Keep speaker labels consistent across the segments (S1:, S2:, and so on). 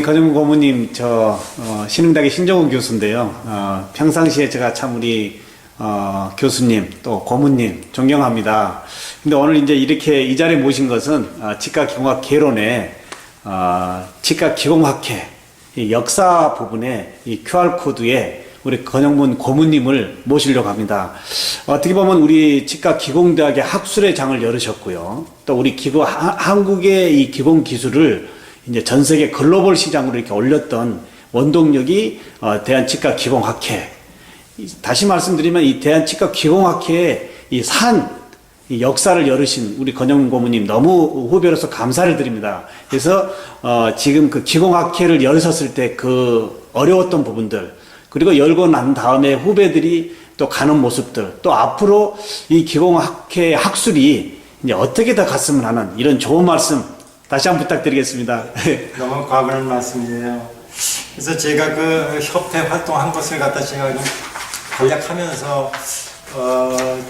S1: 건영문 고모님, 신흥대학의 신정훈 교수인데요. 평상시에 제가 참 우리, 교수님, 또 고모님 존경합니다. 근데 오늘 이제 이렇게 이 자리에 모신 것은, 치과기공학 개론의, 치과기공학회, 이 역사 부분에 이 QR코드에 우리 건영문 고모님을 모시려고 합니다. 어떻게 보면 우리 치과기공대학의 학술의 장을 열으셨고요. 또 우리 한국의 이 기공 기술을 이제 전 세계 글로벌 시장으로 이렇게 올렸던 원동력이 대한치과기공학회. 다시 말씀드리면 이 대한치과기공학회의 이 역사를 열으신 우리 건영문 고모님 너무 후배로서 감사를 드립니다. 그래서 지금 그 기공학회를 열으셨을 때 그 어려웠던 부분들, 그리고 열고 난 다음에 후배들이 또 가는 모습들, 또 앞으로 이 기공학회 학술이 이제 어떻게 더 갔으면 하는 이런 좋은 말씀 다시 한번 부탁드리겠습니다.
S2: 너무 과분한 말씀이에요. 그래서 제가 그 협회 활동한 것을 갖다 제가 좀 간략하면서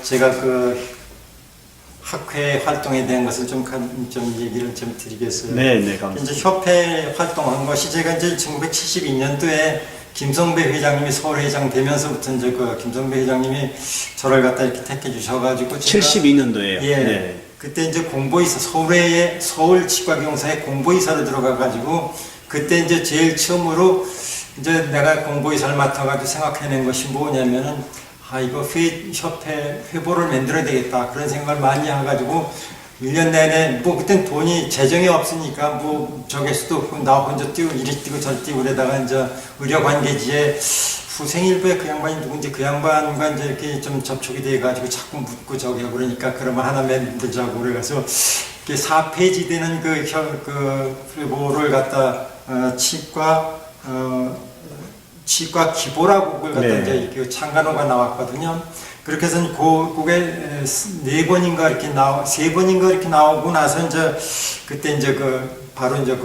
S2: 제가 그 학회 활동에 대한 것을 좀 얘기를 좀 드리겠어요.
S1: 네, 감사합니다.
S2: 이제 협회 활동한 것이 제가 이제 1972년도에 김성배 회장님이 서울회장 되면서부터 이제 그 김성배 회장님이 저를 갖다 이렇게 택해 주셔가지고
S1: 72년도에요.
S2: 예.
S1: 네.
S2: 그때 이제 공보이사 서울 치과기공사에 공보이사로 들어가가지고 그때 이제 제일 처음으로 이제 내가 공보이사를 맡아가지고 생각해낸 것이 뭐냐면은 이거 협회 회보를 만들어야 되겠다 그런 생각을 많이 해가지고 1년 내내 뭐 그땐 돈이 재정이 없으니까 뭐 저기서도 없고 나 혼자 뛰고 이리 뛰고 저리 뛰고 그러다가 이제 의료관계지에 후생일부에 그 양반이 누군지 그 양반과 이제 이렇게 좀 접촉이 돼가지고 자꾸 묻고 저기 하고 그러니까 그러면 하나 만들자고 그래가지고 이렇게 4페이지 되는 그 회보를 갖다 치과 기보라고 그걸 갖다 이제 그 창간호가 나왔거든요. 그렇게 해서 그게 세 번인가 이렇게 나오고 나서 이제 그때 이제 바로 이제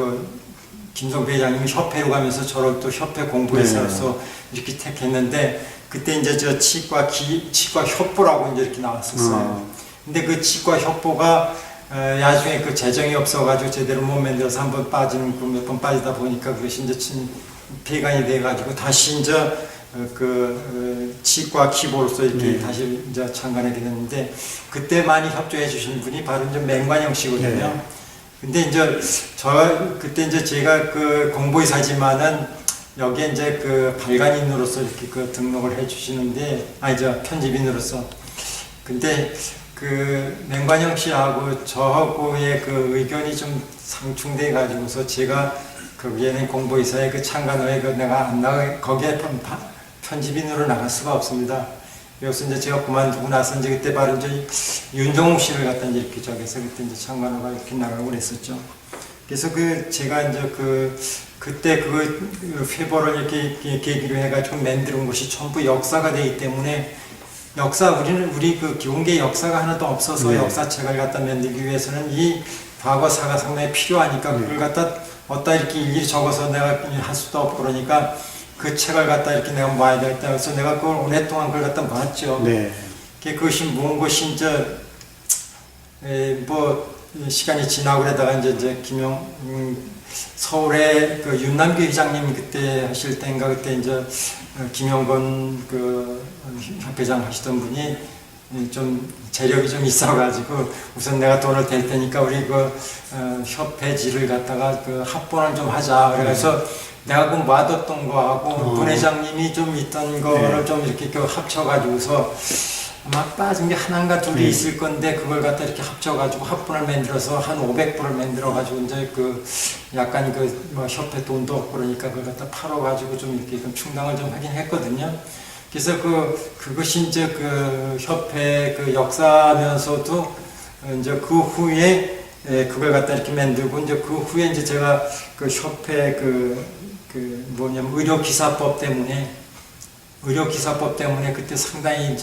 S2: 김성배 회장님이 협회로 가면서 저를 또 협회 공부회사로서 이렇게 택했는데 그때 이제 저 치과 협보라고 이제 이렇게 나왔었어요. 근데 그 치과 협보가 나중에 그 재정이 없어가지고 제대로 못 만들어서 몇 번 빠지다 보니까 그것이 이제 폐간이 돼가지고 다시 이제 치과 기보로서 이렇게 다시 이제 창간하게 됐는데 그때 많이 협조해 주신 분이 바로 이제 맹관영 씨거든요. 근데 이제 그때 이제 제가 그 공보이사지만은 여기에 이제 그 발간인으로서 이렇게 그 등록을 해 주시는데 편집인으로서 근데 그 맹관영 씨하고 저하고의 그 의견이 좀 상충돼 가지고서 제가 거기에는 공보이사의 그 창간호에 내가 안 나가 거기에 편집인으로 나갈 수가 없습니다. 그래서 이제 제가 그만두고 나서 이제 그때 바로 이제 윤종욱 씨를 갖다 이제 이렇게 저기서 그때 이제 창간호가 이렇게 나가고 그랬었죠. 그래서 제가 이제 그때 회보를 이렇게 계기로 해가지고 만드는 것이 전부 역사가 되기 때문에 우리 그 기공계 역사가 하나도 없어서 역사책을 갖다 만들기 위해서는 이 과거 사가 상당히 필요하니까 그걸 갖다 어디다 이렇게 일일이 적어서 내가 할 수도 없고 그러니까 그 책을 갖다 이렇게 내가 모아야 되겠다. 그래서 내가 그걸 오랫동안 그걸 갖다 모았죠. 그것이 뭔 것이 이제, 시간이 지나고 그러다가 이제 서울의 그 윤남규 회장님 그때 하실 때인가 그때 이제 김영건 협회장 하시던 분이 좀 재력이 좀 있어가지고 우선 내가 돈을 댈 테니까 우리 협회지를 갖다가 합본을 좀 하자. 그래서 내가 모아뒀던 거하고 분회장님이 좀 있던 거를 좀 이렇게 합쳐가지고서 아마 빠진 게 하나인가 둘이 있을 건데 그걸 갖다 이렇게 합쳐가지고 합본을 만들어서 한 500부를 만들어가지고 이제 약간 협회 돈도 없고 그러니까 그걸 갖다 팔아가지고 좀 이렇게 충당을 좀 하긴 했거든요. 그래서 그것이 이제 협회 역사면서도 이제 그 후에 그걸 갖다 이렇게 만들고 이제 그 후에 이제 제가 협회 의료기사법 때문에 그때 상당히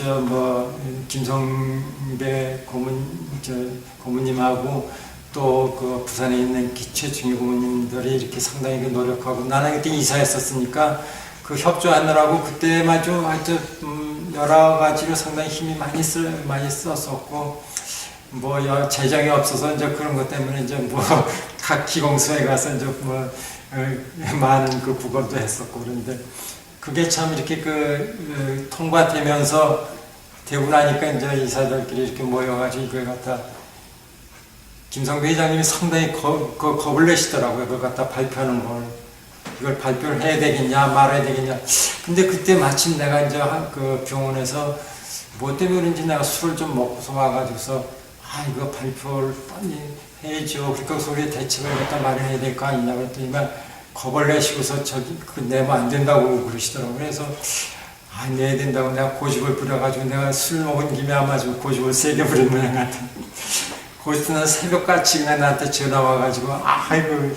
S2: 김성배 고모님하고 또 부산에 있는 기최중위 고모님들이 이렇게 상당히 노력하고 나는 그때 이사했었으니까 협조하느라고 그때마저 하여튼 여러 가지로 상당히 힘이 많이 썼었고 재정이 없어서 이제 그런 것 때문에 이제 각 기공소에 가서 이제 많은 그 구걸도 했었고 그런데 그게 참 이렇게 통과되면서 되고 나니까 이제 이사들끼리 이렇게 모여가지고 이걸 갖다 김성배 회장님이 상당히 겁을 내시더라고요. 그걸 갖다 발표하는 걸. 이걸 발표를 해야 되겠냐, 말아야 되겠냐. 근데 그때 마침 내가 이제 그 병원에서 뭐 때문에 그런지 내가 술을 좀 먹고서 와가지고서 이거 발표를 빨리 해야죠. 그러니까 소리에 대책을 갖다 마련해야 될 거 아니냐 그랬더니만 겁을 내시고서 내면 안 된다고 그러시더라고요. 그래서 내야 된다고 내가 고집을 부려가지고 내가 술 먹은 김에 아마 좀 고집을 세게 부린 모양 같은. 거기서 새벽같이 그냥 나한테 전화 와가지고 아이고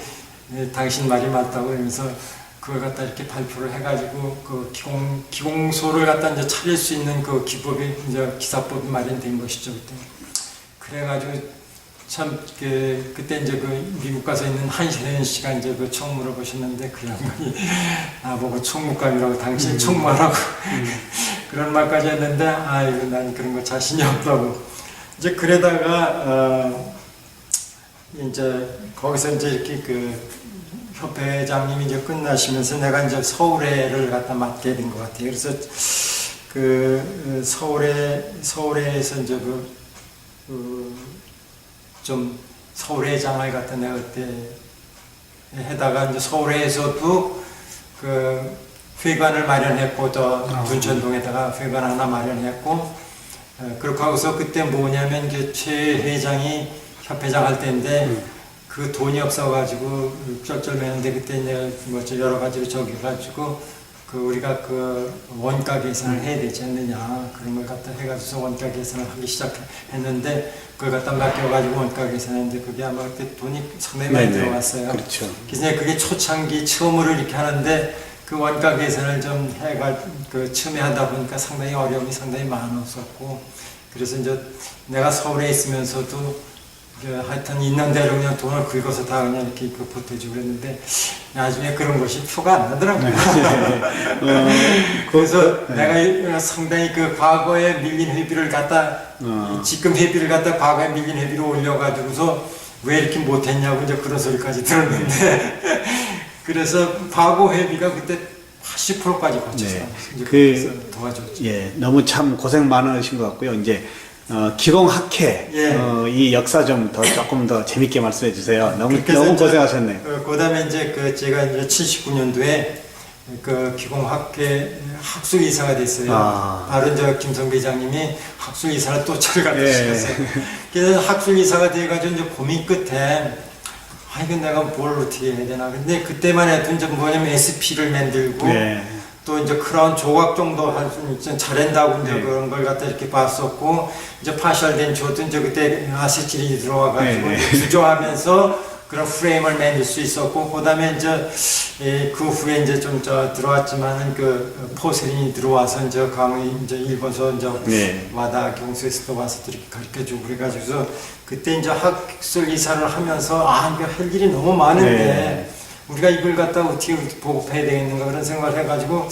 S2: 당신 말이 맞다고 그러면서 그걸 갖다 이렇게 발표를 해가지고 그 기공소를 갖다 이제 차릴 수 있는 그 기법이 이제 기사법이 마련된 것이죠 그때. 그래가지고 참 그때 이제 미국 가서 있는 한시현 씨가 이제 처음 물어보셨는데 그 양반이 나보고 총무감이라고 당신 총무하라고 그런 말까지 했는데 아이고 난 그런 거 자신이 없다고. 이제 그러다가 이제 거기서 이제 이렇게 협회장님이 이제 끝나시면서 내가 이제 서울회를 갖다 맡게 된 것 같아요. 그래서 서울회에서 이제 좀 서울회장을 갖다 내가 그때 해다가 이제 서울회에서도 회관을 마련했고 또 분천동에다가 회관 하나 마련했고 그렇게 하고서 그때 뭐냐면 이제 최 회장이 협회장 할 때인데 그 돈이 없어가지고 쩔쩔매는데 그때 이제 여러 가지로 저기 가지고 우리가 원가 계산을 해야 되지 않느냐 그런 걸 갖다 해가지고 원가 계산을 하기 시작했는데 그걸 갖다 맡겨가지고 원가 계산했는데 그게 아마 그때 돈이 상당히 많이 들어갔어요.
S1: 그렇죠.
S2: 그래서 그게 초창기 처음으로 이렇게 하는데 그 원가 계산을 좀 처음에 하다 보니까 상당히 어려움이 상당히 많았었고 그래서 이제 내가 서울에 있으면서도 하여튼 있는 대로 그냥 돈을 긁어서 다 그냥 이렇게 보태주고 그랬는데 나중에 그런 것이 표가 안 나더라고요. 그래서 내가 상당히 과거에 밀린 회비를 갖다 지금 회비를 갖다 과거에 밀린 회비로 올려가지고서 왜 이렇게 못했냐고 이제 그런 소리까지 들었는데 그래서 과거 회비가 그때 80%까지 거쳤어요.
S1: 네.
S2: 그래서 도와줬죠.
S1: 예, 너무 참 고생 많으신 것 같고요. 이제 기공학회 이 역사 좀 조금 더 재밌게 말씀해 주세요. 너무 고생하셨네요.
S2: 그다음에 이제 제가 이제 79년도에 기공학회 학술이사가 됐어요. 바로 이제 김성배 회장님이 학술이사를 또 저를 시켰어요. 그래서 학술이사가 돼가지고 이제 고민 끝에 이거 내가 뭘 어떻게 해야 되나. 근데 그때만 해도 이제 뭐냐면 SP를 만들고 또 이제 크라운 조각 정도 할 수 있는 잘한다고 이제 그런 걸 갖다 이렇게 봤었고 이제 파셜된 조도 이제 그때 아세틸이 들어와가지고 주조하면서 그런 프레임을 만들 수 있었고 그다음에 이제 그 후에 이제 좀 들어왔지만은 포세린이 들어와서 이제 강의 이제 일본서 이제 와다 경수에서도 와서 이렇게 가르쳐주고 그래가지고서 그때 이제 학술 이사를 하면서 이거 할 일이 너무 많은데 우리가 이걸 갖다 어떻게 보급해야 되겠는가 그런 생각을 해가지고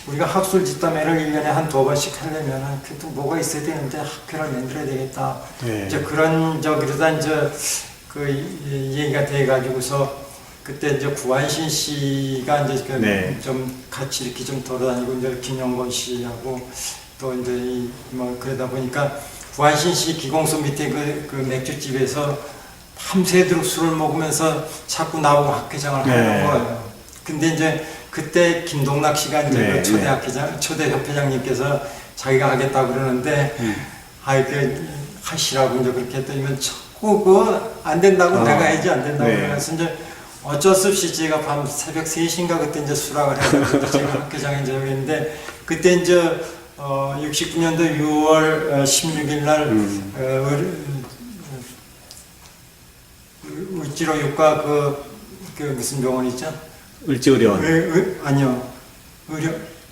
S2: 우리가 학술 집단회를 1년에 한 2번씩 하려면 그래도 뭐가 있어야 되는데 학회를 만들어야 되겠다. 이제 그러다 이제 얘기가 돼가지고서 그때 이제 구한신 씨가 이제 좀 같이 이렇게 좀 돌아다니고 이제 김영건 씨하고 또 이제 그러다 보니까 구한신 씨 기공소 밑에 그 맥주집에서 밤새도록 술을 먹으면서 자꾸 나보고 학회장을 하는 거예요. 근데 이제 그때 김동락 씨가 이제 초대 협회장님께서 자기가 하겠다고 그러는데 하시라고 이제 그렇게 했더니 자꾸 안 된다고 내가 해야지 안 된다고 그래서 이제 어쩔 수 없이 제가 밤 새벽 3시인가 그때 이제 수락을 해서 제가 학회장에 이제 했는데 그때 이제 69년도 6월 16일 날 을지로 육과 무슨 병원 있죠?
S1: 을지의료원.
S2: 아니요.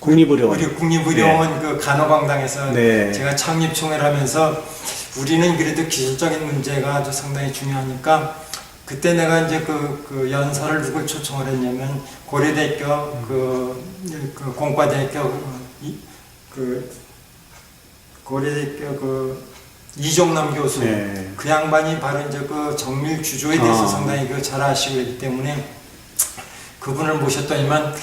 S1: 국립의료원.
S2: 국립의료원 간호광당에서 제가 창립총회를 하면서 우리는 그래도 기술적인 문제가 아주 상당히 중요하니까 그때 내가 이제 연사를 누굴 초청을 했냐면 고려대학교 공과대학교 고려대학교 이종남 교수
S1: 네.
S2: 그 양반이 바로 이제 그 정밀 주조에 대해서
S1: 아.
S2: 상당히 그 잘 아시고 있기 때문에 그분을 모셨더니만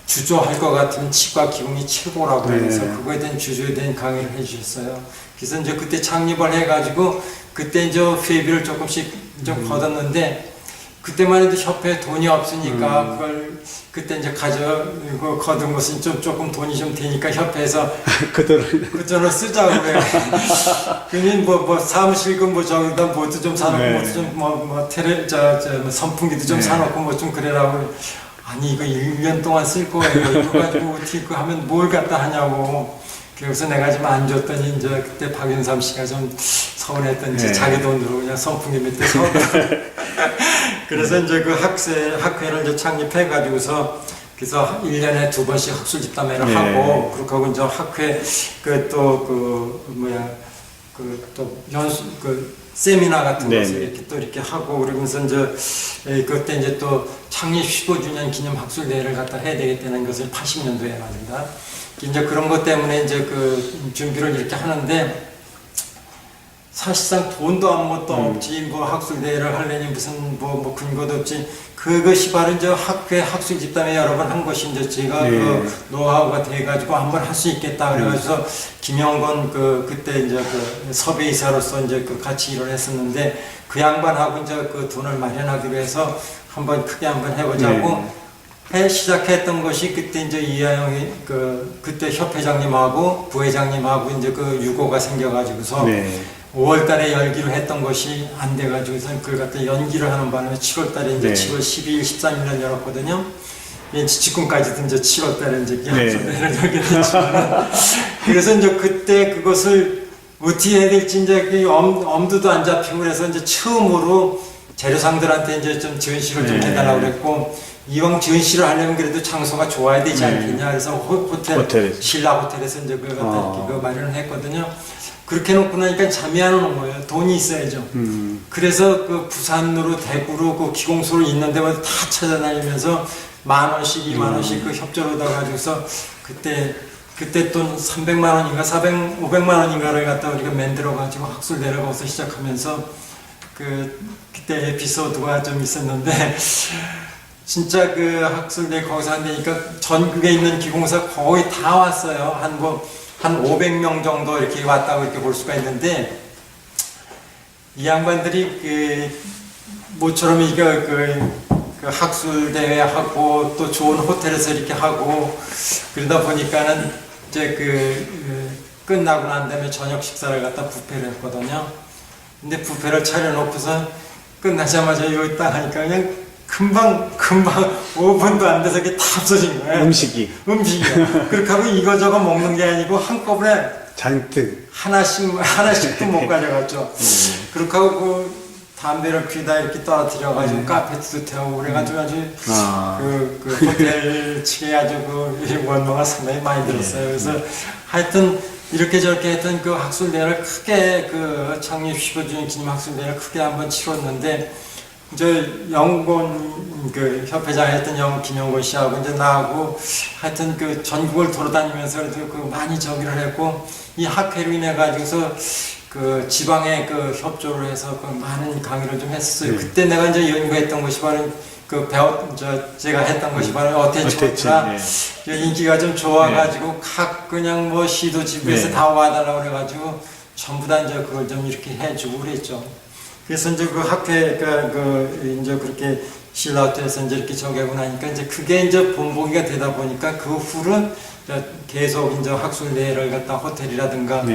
S2: 주조할 것 같으면 치과 기공이 최고라고
S1: 네.
S2: 해서 그거에 대한 주조에 대한 강의를 해주셨어요. 그래서 이제 그때 창립을 해가지고 그때 이제 회비를 조금씩 좀 걷었는데 그때만 해도 협회에 돈이 없으니까 그걸 그때 이제 이거 거둔 것은 좀 조금 돈이 좀 되니까 협회에서 그 돈을 쓰자고 그래. 그니 뭐 사무실금 뭐 저기다 뭐도 좀 사놓고
S1: 네.
S2: 뭐도 좀뭐 선풍기도 좀
S1: 네.
S2: 사놓고 뭐 좀 그래라고. 아니 이거 1년 동안 쓸 거예요. 이거 가지고 어떻게 그 하면 뭘 갖다 하냐고. 그래서 내가 좀 안 줬더니 이제 그때 박윤삼 씨가 좀 서운했던 이제
S1: 네.
S2: 자기 돈으로 그냥 선풍기 밑에 서운. 그래서 이제 그 학회를 이제 창립해 가지고서 그래서 1년에 2번씩 학술 집담회를
S1: 네.
S2: 하고 그렇게 하고 이제 학회 세미나 같은
S1: 네.
S2: 것을 이렇게 또 이렇게 하고 그러면서 이제 그때 이제 또 창립 15주년 기념 학술대회를 갖다 해야 되겠다는 것을 80년도에 말입니다. 이제 그런 것 때문에 이제 그 준비를 이렇게 하는데 사실상 돈도 아무것도 없지 뭐 학술대회를 하려니 무슨 뭐 근거도 없지 그것이 바로 이제 학회 학술 집단에 여러 번 한 것이 이제 제가
S1: 네.
S2: 그 노하우가 돼가지고 한번 할 수 있겠다 그래가지고 김영건 그때 이제 그 섭외이사로서 이제 그 같이 일을 했었는데 그 양반하고 이제 그 돈을 마련하기로 해서 한번 크게 한번 해보자고 시작했던 것이 그때 이제 이하영이 그때 협회장님하고 부회장님하고 이제 그 유고가 생겨가지고서
S1: 네.
S2: 5월달에 열기로 했던 것이 안 돼가지고선 그걸 갖다 연기를 하는 바람에 7월달에 이제
S1: 네.
S2: 7월 12일, 13일날 열었거든요. 이제 지금까지도 이제 7월달에 이제 학술대회를 열게 됐지만 그래서 이제 그때 그것을 어떻게 해야 될지 이제 엄두도 안 잡히고 그래서 이제 처음으로 재료상들한테 이제 좀 전시를 좀
S1: 네.
S2: 해달라고 그랬고 이왕 전시를 하려면 그래도 장소가 좋아야 되지 않겠냐 그래서 호텔 신라 호텔에서 이제 그걸 갖다 이렇게 그 마련을 했거든요. 그렇게 놓고 나니까 잠이 안 오는 거예요. 돈이 있어야죠. 그래서 그 부산으로 대구로 그 기공소를 있는 데마다 다 찾아다니면서 10,000원씩 20,000원씩 그 협조를 얻어가지고서 그때 돈 300만 원인가 500만 원인가를 갖다 우리가 만들어가지고 학술대회를 거기서 시작하면서 그때 에피소드가 좀 있었는데 진짜 그 학술대회 거기서 한다니까 전국에 있는 기공사 거의 다 왔어요. 한 500명 정도 이렇게 왔다고 이렇게 볼 수가 있는데 이 양반들이 모처럼 이거 그 학술대회 하고 또 좋은 호텔에서 이렇게 하고 그러다 보니까는 이제 끝나고 난 다음에 저녁 식사를 갖다 뷔페를 했거든요. 근데 뷔페를 차려놓고서 끝나자마자 여기 딱 하니까 그냥 금방 5분도 안 돼서 이게 다 없어진 거예요. 음식이요. 그렇게 하고 이거저거 먹는 게 아니고 한꺼번에
S1: 잔뜩
S2: 하나씩도 못 가져갔죠. 그렇게 하고 그 담배를 피다 이렇게 떨어뜨려가지고 카페도 태우고 그래가지고 아주 그 호텔 측에 아주 그 원로가 상당히 많이 들었어요. 그래서 하여튼 이렇게 저렇게 했던 그 학술대회를 크게 그 창립 15주년 기념 학술대회를 크게 한번 치렀는데 이제 영곤 그 협회장 했던 김영곤 씨하고 이제 나하고 하여튼 그 전국을 돌아다니면서 그 많이 저기를 했고 이 학회로 인해 가지고서 그 지방에 그 협조를 해서 그 많은 강의를 좀 했었어요. 그때 내가 이제 연구했던 것이 바로 제가 했던 것이 바로 어태초가 인기가 좀 좋아가지고 각 그냥 뭐 시도 지부에서 다 와달라고 그래가지고 전부 다 이제 그걸 좀 이렇게 해주고 그랬죠. 그래서 이제 그 학회가 이제 그렇게 신라호텔에서 이제 이렇게 저기하고 나니까 이제 그게 이제 본보기가 되다 보니까 그 후는 계속 이제 학술대회를 갖다 호텔이라든가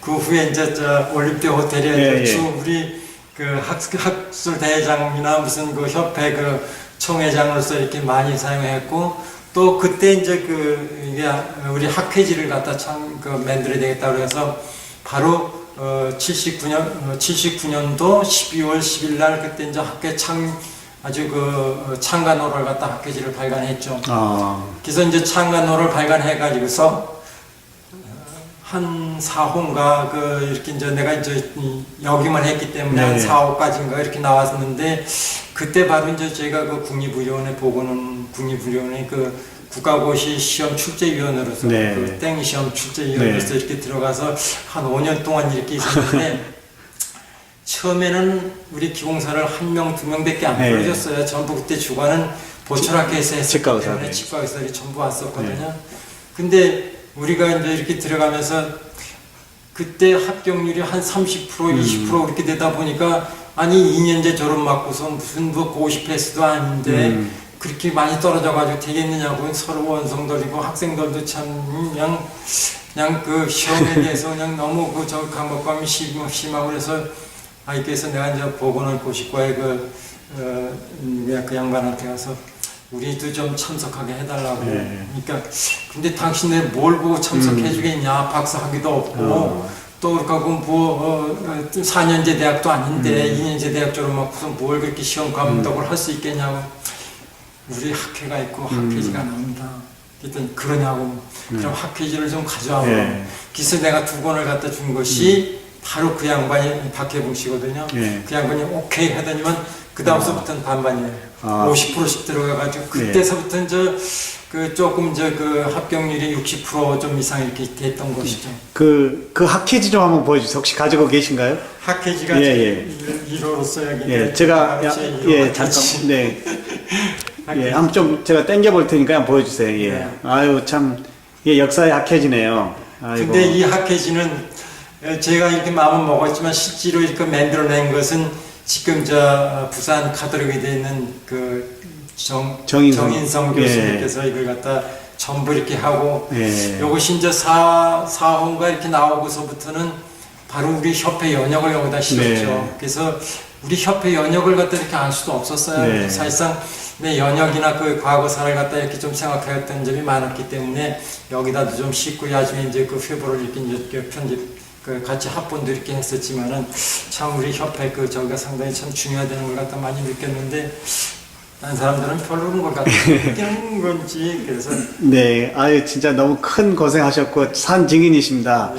S2: 그 후에 이제 올림픽 호텔에 우리 그 학술대회장이나 무슨 그 협회 그 총회장으로서 이렇게 많이 사용했고 또 그때 이제 이게 우리 학회지를 갖다 만들어야 되겠다 그래서 바로 79년도 12월 10일 날 그때 이제 아주 창간호를 갖다 학회지를 발간했죠. 그래서 이제 창간호를 발간해가지고서 한 4호인가 이렇게 이제 내가 이제 여기만 했기 때문에 한 4호까지인가 이렇게 나왔는데 그때 바로 이제 제가 그 국립의료원의 국가고시 시험 출제위원으로서 땡 시험 출제위원으로서 이렇게 들어가서 한 5년 동안 이렇게 있었는데 처음에는 우리 기공사를 1명, 2명밖에 안
S1: 네.
S2: 불러줬어요. 전부 그때 주관은 보철학교에서 했었기
S1: 치과 의사,
S2: 때문에
S1: 네.
S2: 치과 의사들이 전부 왔었거든요. 근데 우리가 이제 이렇게 들어가면서 그때 합격률이 한 30%, 20% 그렇게 되다 보니까 아니 2년제 졸업 맞고서 무슨 뭐 고시 패스도 아닌데 그렇게 많이 떨어져가지고 되겠느냐고 서로 원성들이고 학생들도 참 그냥 그 시험에 대해서 그냥 너무 그 저 강박감이 심하고 그래서 아이께서 내가 이제 보건의고시과에 그 양반한테 가서 우리도 좀 참석하게 해달라고.
S1: 네.
S2: 그러니까 근데 당신네 뭘 보고 참석해주겠냐? 박사학위도 없고 또 그렇고 뭐 4년제 대학도 아닌데 2년제 대학 졸업하고서 뭘 그렇게 시험 감독을 할 수 있겠냐고. 우리 학회가 있고 학회지가 나온다. 그랬더니 그러냐고. 그럼 학회지를 좀 가져와.
S1: 네.
S2: 그래서 내가 2권을 갖다 준 것이 바로 그 양반이 박혜봉 씨거든요.
S1: 네.
S2: 그 양반이 오케이 하더니만 그 다음서부터는 반반이에요.
S1: 아.
S2: 50%씩 들어가가지고 그때서부터는 그 조금 그 합격률이 60%좀 이상 이렇게 됐던 것이죠.
S1: 그 학회지 좀 한번 보여주세요. 혹시 가지고 계신가요?
S2: 학회지가
S1: 예,
S2: 1호로서 여기.
S1: 예, 제가 잠깐 네, 한번 좀 제가 당겨 볼 테니까 한번 보여주세요. 예,
S2: 네.
S1: 아유 참, 역사의 학회지네요. 아이고.
S2: 근데 이 학회지는 제가 이렇게 마음은 먹었지만 실제로 이렇게 만들어낸 것은 지금 부산 가톨릭에 되어 있는 그 정인성 교수님께서 이걸 갖다 전부 이렇게 하고 이것이 이제 4호가 이렇게 나오고서부터는 바로 우리 협회 연역을 여기다 실었죠. 그래서 우리 협회 연역을 갖다 이렇게 알 수도 없었어요. 사실상 내 연역이나 그 과거사를 갖다 이렇게 좀 생각했던 점이 많았기 때문에 여기다도 좀 싣고 나중에 이제 그 회보를 이렇게 이제 편집 같이 합본도 이렇게 했었지만은 참 우리 협회 저기가 상당히 참 중요하다는 걸 갖다 많이 느꼈는데 다른 사람들은 별로인 것 같아요. 느끼는 건지 그래서
S1: 네, 아유 진짜 너무 큰 고생하셨고 산 증인이십니다.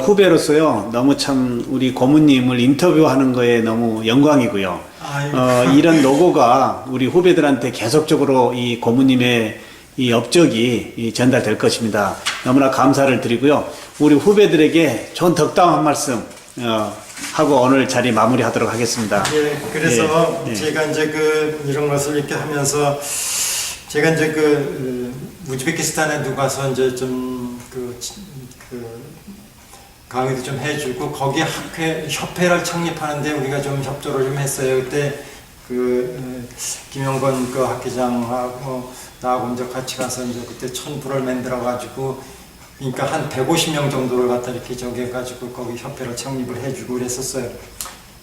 S1: 후배로서요 너무 참 우리 고모님을 인터뷰하는 거에 너무 영광이고요. 이런 노고가 우리 후배들한테 계속적으로 이 고모님의 이 업적이 전달될 것입니다. 너무나 감사를 드리고요. 우리 후배들에게 좋은 덕담 한 말씀 하고 오늘 자리 마무리하도록 하겠습니다.
S2: 예, 그래서 제가 이제 이런 것을 이렇게 하면서 제가 이제 우즈베키스탄에 가서 이제 좀 강의도 좀 해주고 거기 협회를 창립하는데 우리가 좀 협조를 좀 했어요. 그때 김영건 학회장하고 나하고 이제 같이 가서 이제 그때 천불을 만들어가지고 그러니까 한 150명 정도를 갖다 이렇게 해가지고 거기 협회를 창립을 해주고 그랬었어요.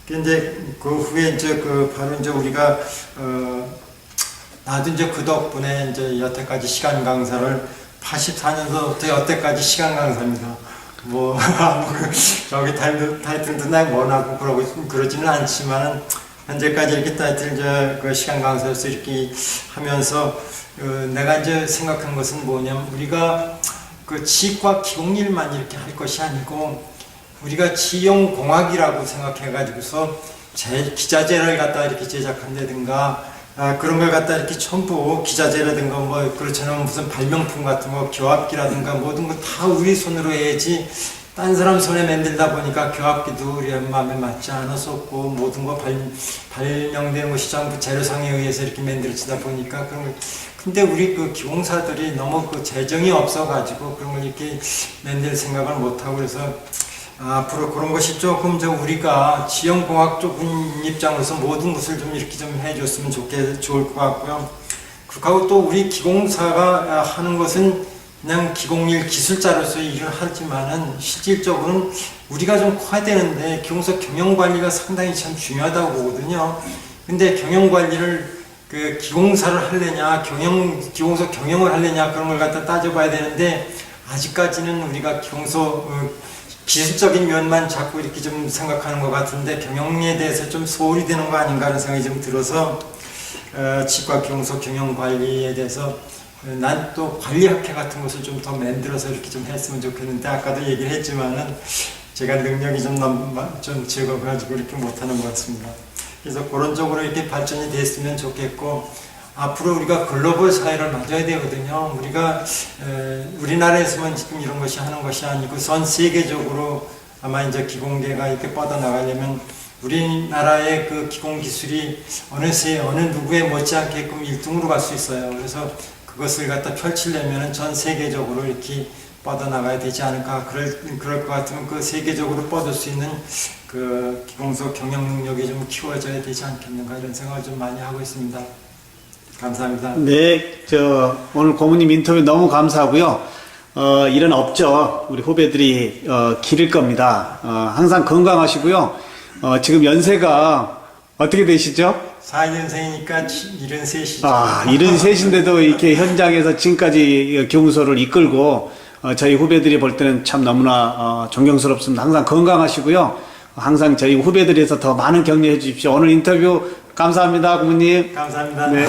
S2: 근데 그 후에 이제 바로 이제 우리가 나도 이제 그 덕분에 이제 여태까지 시간 강사를 84년도부터 여태까지 시간 강사입니다. 저기 타이틀도 나 원하고 그러지는 않지만은 현재까지 이렇게 타이틀 시간 강사로서 이렇게 하면서 내가 이제 생각한 것은 뭐냐면 우리가 치과 기공일만 이렇게 할 것이 아니고 우리가 지용공학이라고 생각해가지고서 기자재를 갖다 이렇게 제작한다든가 그런 걸 갖다 이렇게 전부 기자재라든가 그렇잖아요. 무슨 발명품 같은 거 교합기라든가 모든 거 다 우리 손으로 해야지 딴 사람 손에 만들다 보니까 교합기도 우리 마음에 맞지 않았었고 모든 거 발명되는 것이 전부 재료상에 의해서 이렇게 만들어지다 보니까 그런 걸 근데 우리 기공사들이 너무 재정이 없어가지고 그런 걸 이렇게 만들 생각을 못하고 그래서 앞으로 그런 것이 조금 우리가 지형공학 쪽 입장으로서 모든 것을 좀 이렇게 좀 해줬으면 좋을 것 같고요. 그리고 또 우리 기공사가 하는 것은 그냥 기공일 기술자로서 일을 하지만은 실질적으로는 우리가 좀 커야 되는데 기공사 경영관리가 상당히 참 중요하다고 보거든요. 근데 경영관리를 기공사를 하려냐, 기공사 경영을 하려냐 그런 걸 갖다 따져봐야 되는데 아직까지는 우리가 기공소 기술적인 면만 자꾸 이렇게 좀 생각하는 것 같은데 경영에 대해서 좀 소홀히 되는 거 아닌가 하는 생각이 좀 들어서 치과 기공소 경영 관리에 대해서 난 또 관리학회 같은 것을 좀 더 만들어서 이렇게 좀 했으면 좋겠는데 아까도 얘기를 했지만은 제가 능력이 좀 적어가지고 이렇게 못하는 것 같습니다. 그래서 그런 쪽으로 이렇게 발전이 됐으면 좋겠고 앞으로 우리가 글로벌 사회를 맞아야 되거든요. 우리가 우리나라에서만 지금 이런 것이 하는 것이 아니고 전 세계적으로 아마 이제 기공계가 이렇게 뻗어나가려면 우리나라의 그 기공 기술이 어느새 어느 누구에 못지않게끔 1등으로 갈 수 있어요. 그래서 그것을 갖다 펼치려면 전 세계적으로 이렇게 뻗어나가야 되지 않을까. 그럴 것 같으면 그 세계적으로 뻗을 수 있는 그 기공소 경영 능력이 좀 키워져야 되지 않겠는가 이런 생각을 좀 많이 하고 있습니다. 감사합니다.
S1: 네, 오늘 고모님 인터뷰 너무 감사하고요. 이런 업적 우리 후배들이 기를 겁니다. 항상 건강하시고요. 지금 연세가 어떻게 되시죠?
S2: 4년생이니까 73이죠.
S1: 73인데도 이렇게 현장에서 지금까지 교무소를 이끌고 저희 후배들이 볼 때는 참 너무나 존경스럽습니다. 항상 건강하시고요. 항상 저희 후배들에서 더 많은 격려해 주십시오. 오늘 인터뷰 감사합니다, 고모님.
S2: 감사합니다.
S1: 네.